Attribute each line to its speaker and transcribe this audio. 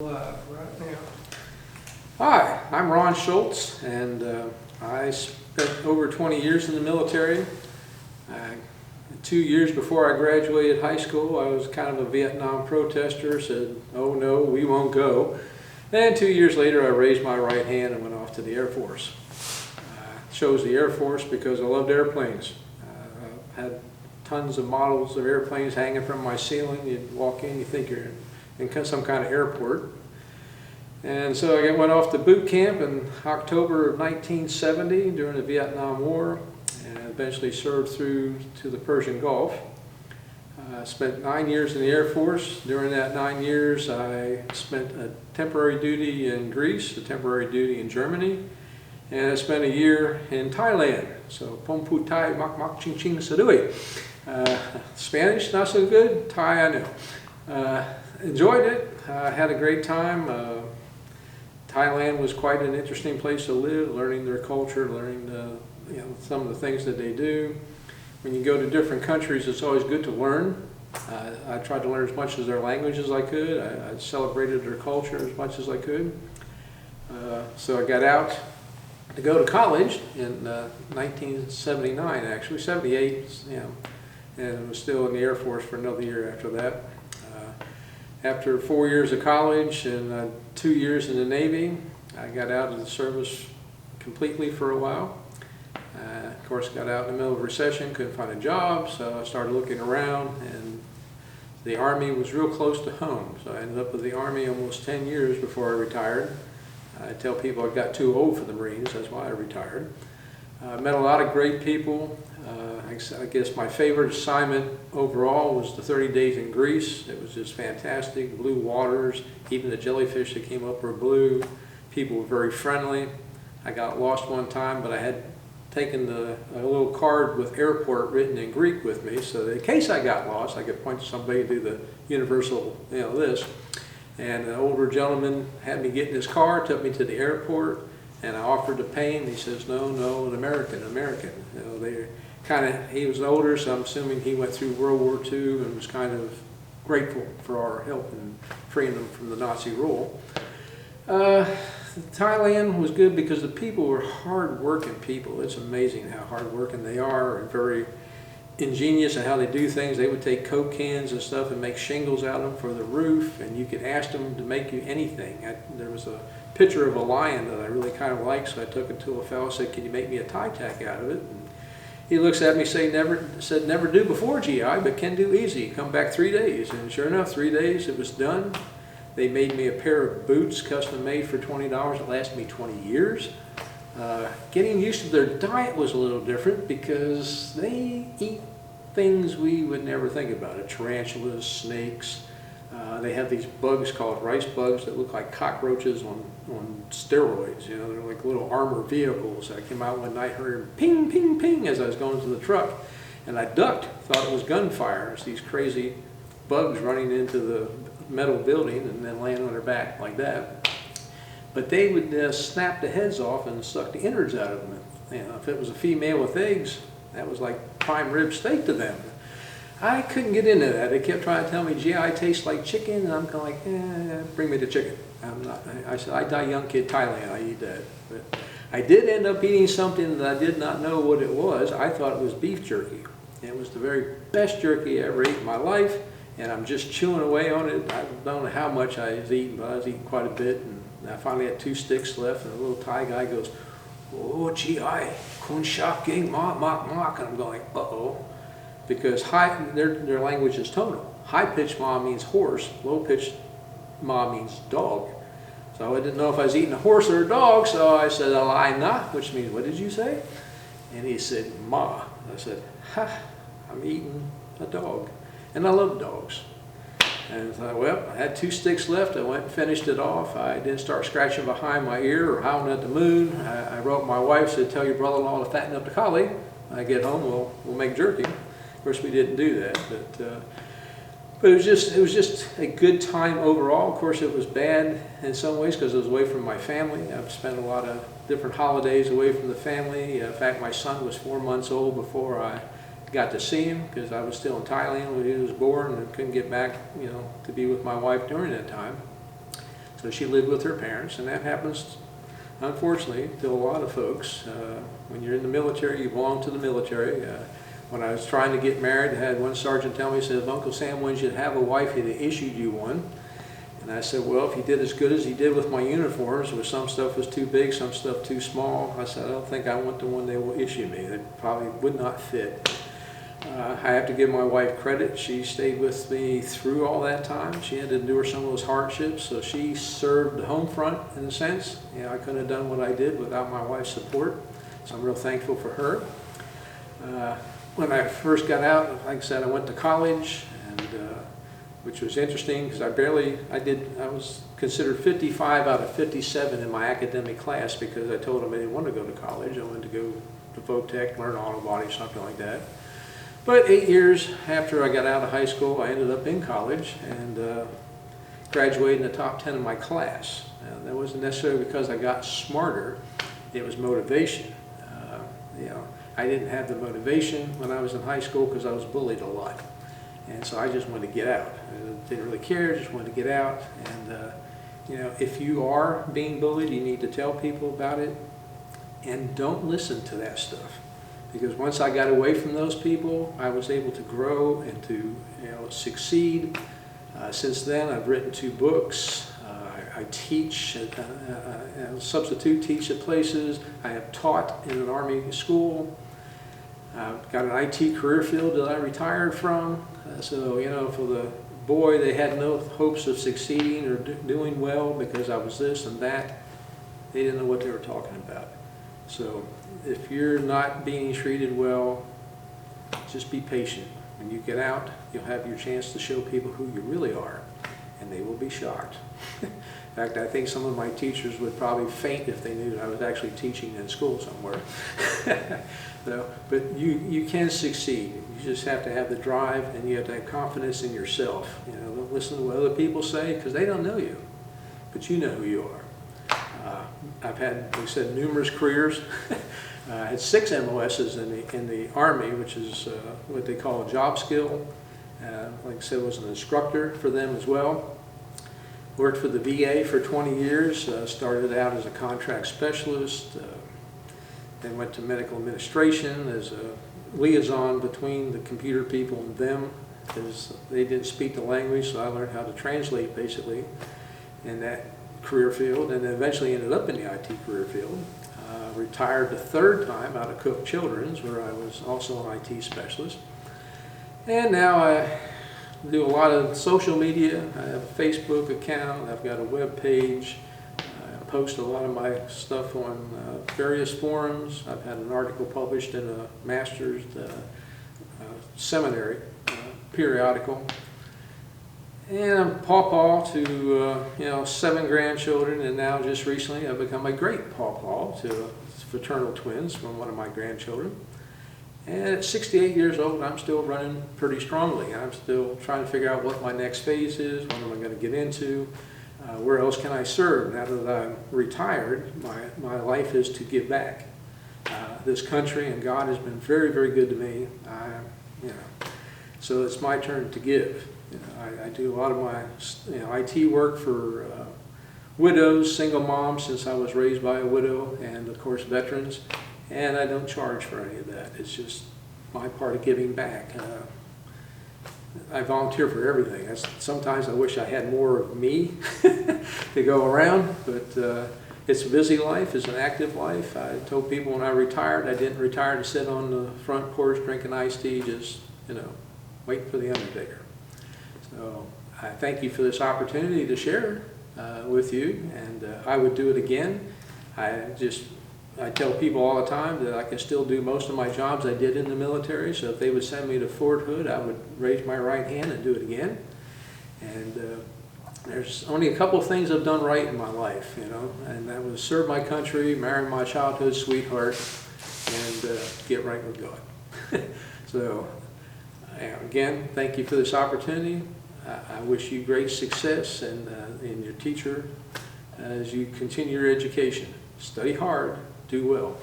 Speaker 1: Live right now.
Speaker 2: Hi, I'm Ron Shultz, and I spent over 20 years in the military. 2 years before I graduated high school, I was kind of a Vietnam protester, said, oh no, we won't go. And 2 years later, I raised my right hand and went off to the Air Force. Chose the Air Force because I loved airplanes. I had tons of models of airplanes hanging from my ceiling. You'd walk in, you think you're in some kind of airport. And so I went off to boot camp in October of 1970 during the Vietnam War, and eventually served through to the Persian Gulf. I spent 9 years in the Air Force. During that 9 years, I spent a temporary duty in Greece, a temporary duty in Germany, and I spent a year in Thailand. So, Pom Pu Thai, Mak Mak Ching Ching Sadui. Spanish, not so good. Thai, I know. Enjoyed it. Had a great time. Thailand was quite an interesting place to live, learning their culture, learning some of the things that they do. When you go to different countries, it's always good to learn. I tried to learn as much of their language as I could. I celebrated their culture as much as I could. So I got out to go to college in 1979, actually, 78, and was still in the Air Force for another year after that. After 4 years of college and 2 years in the Navy, I got out of the service completely for a while. Of course, got out in the middle of a recession, couldn't find a job, so I started looking around, and the Army was real close to home. So I ended up with the Army almost 10 years before I retired. I tell people I got too old for the Marines, that's why I retired. Met a lot of great people. I guess my favorite assignment overall was the 30 days in Greece. It was just fantastic, blue waters, even the jellyfish that came up were blue. People were very friendly. I got lost one time, but I had taken a little card with airport written in Greek with me, so that in case I got lost, I could point to somebody to do the universal, this. And an older gentleman had me get in his car, took me to the airport, and I offered to pay him. He says, no, an American. He was older, so I'm assuming he went through World War II and was kind of grateful for our help in freeing them from the Nazi rule. Thailand was good because the people were hard-working people. It's amazing how hard-working they are and very ingenious in how they do things. They would take Coke cans and stuff and make shingles out of them for the roof, and you could ask them to make you anything. There was a picture of a lion that I really kind of liked, so I took it to a fellow and said, can you make me a tie tack out of it? And he looks at me and said, never do before GI, but can do easy. Come back 3 days. And sure enough, 3 days it was done. They made me a pair of boots, custom made for $20. It lasted me 20 years. Getting used to their diet was a little different because they eat things we would never think about. Tarantulas, snakes. They have these bugs called rice bugs that look like cockroaches on steroids. They're like little armored vehicles. I came out one night, heard ping, ping, ping as I was going to the truck, and I ducked, thought it was gunfire. It's these crazy bugs running into the metal building and then laying on their back like that. But they would snap the heads off and suck the innards out of them. If it was a female with eggs, that was like prime rib steak to them. I couldn't get into that. They kept trying to tell me GI tastes like chicken, and I'm kind of like, bring me the chicken. I said, I die young kid Thailand, I eat that. But I did end up eating something that I did not know what it was. I thought it was beef jerky. It was the very best jerky I ever ate in my life, and I'm just chewing away on it. I don't know how much I was eating, but I was eating quite a bit, and I finally had 2 sticks left, and the little Thai guy goes, oh, GI, kun shak ging ma mak mak, and I'm going, uh-oh. Because their language is tonal. High-pitched ma means horse, low-pitched ma means dog. So I didn't know if I was eating a horse or a dog, so I said, alai na, which means, what did you say? And he said, ma. I said, ha, I'm eating a dog. And I love dogs. And I thought, well, I had 2 sticks left. I went and finished it off. I didn't start scratching behind my ear or howling at the moon. I wrote my wife, said, tell your brother-in-law to fatten up the collie. When I get home, we'll make jerky. Of course, we didn't do that, but it was just a good time overall. Of course, it was bad in some ways because I was away from my family. I've spent a lot of different holidays away from the family. In fact, my son was 4 months old before I got to see him because I was still in Thailand when he was born and couldn't get back, to be with my wife during that time. So she lived with her parents, and that happens, unfortunately, to a lot of folks. When you're in the military, you belong to the military. When I was trying to get married, I had one sergeant tell me, he said, if Uncle Sam wanted you to have a wife, he'd have issued you one. And I said, well, if he did as good as he did with my uniforms, where some stuff was too big, some stuff too small, I said, I don't think I want the one they will issue me. It probably would not fit. I have to give my wife credit. She stayed with me through all that time. She had to endure some of those hardships, so she served the home front in a sense. I couldn't have done what I did without my wife's support, so I'm real thankful for her. When I first got out, like I said, I went to college, and which was interesting because I was considered 55 out of 57 in my academic class because I told them I didn't want to go to college. I wanted to go to Votech, learn auto body, something like that. But 8 years after I got out of high school, I ended up in college and graduated in the top 10 of my class. That wasn't necessarily because I got smarter, it was motivation. I didn't have the motivation when I was in high school because I was bullied a lot. And so I just wanted to get out. I didn't really care, just wanted to get out. And if you are being bullied, you need to tell people about it. And don't listen to that stuff. Because once I got away from those people, I was able to grow and to succeed. Since then, I've written 2 books. I teach, substitute teach at places. I have taught in an Army school. I've got an IT career field that I retired from. So, for the boy, they had no hopes of succeeding or doing well because I was this and that. They didn't know what they were talking about. So if you're not being treated well, just be patient. When you get out, you'll have your chance to show people who you really are, and they will be shocked. In fact, I think some of my teachers would probably faint if they knew that I was actually teaching in school somewhere. But you can succeed. You just have to have the drive, and you have to have confidence in yourself. Don't listen to what other people say because they don't know you, but you know who you are. I've had, like I said, numerous careers. I had 6 MOSs in the Army, which is what they call a job skill. Like I said, I was an instructor for them as well. Worked for the VA for 20 years. Started out as a contract specialist. Then went to medical administration as a liaison between the computer people and them, because they didn't speak the language, so I learned how to translate basically in that career field, and then eventually ended up in the IT career field. Retired the 3rd time out of Cook Children's, where I was also an IT specialist. And now I do a lot of social media. I have a Facebook account, I've got a web page. I post a lot of my stuff on various forums. I've had an article published in a master's seminary periodical. And I'm pawpaw to 7 grandchildren, and now just recently I've become a great pawpaw to fraternal twins from one of my grandchildren. And at 68 years old, I'm still running pretty strongly. I'm still trying to figure out what my next phase is, what am I going to get into, where else can I serve. Now that I'm retired, my life is to give back. This country and God has been very, very good to me. So it's my turn to give. I do a lot of my IT work for widows, single moms, since I was raised by a widow, and of course veterans. And I don't charge for any of that. It's just my part of giving back. I volunteer for everything. Sometimes I wish I had more of me to go around, but it's a busy life, it's an active life. I told people when I retired, I didn't retire to sit on the front porch drinking iced tea, just, wait for the undertaker. So I thank you for this opportunity to share with you, and I would do it again. I tell people all the time that I can still do most of my jobs I did in the military, so if they would send me to Fort Hood, I would raise my right hand and do it again. And there's only a couple of things I've done right in my life, and that was serve my country, marry my childhood sweetheart, and get right with God. So again, thank you for this opportunity. I wish you great success in your teacher as you continue your education. Study hard, do well.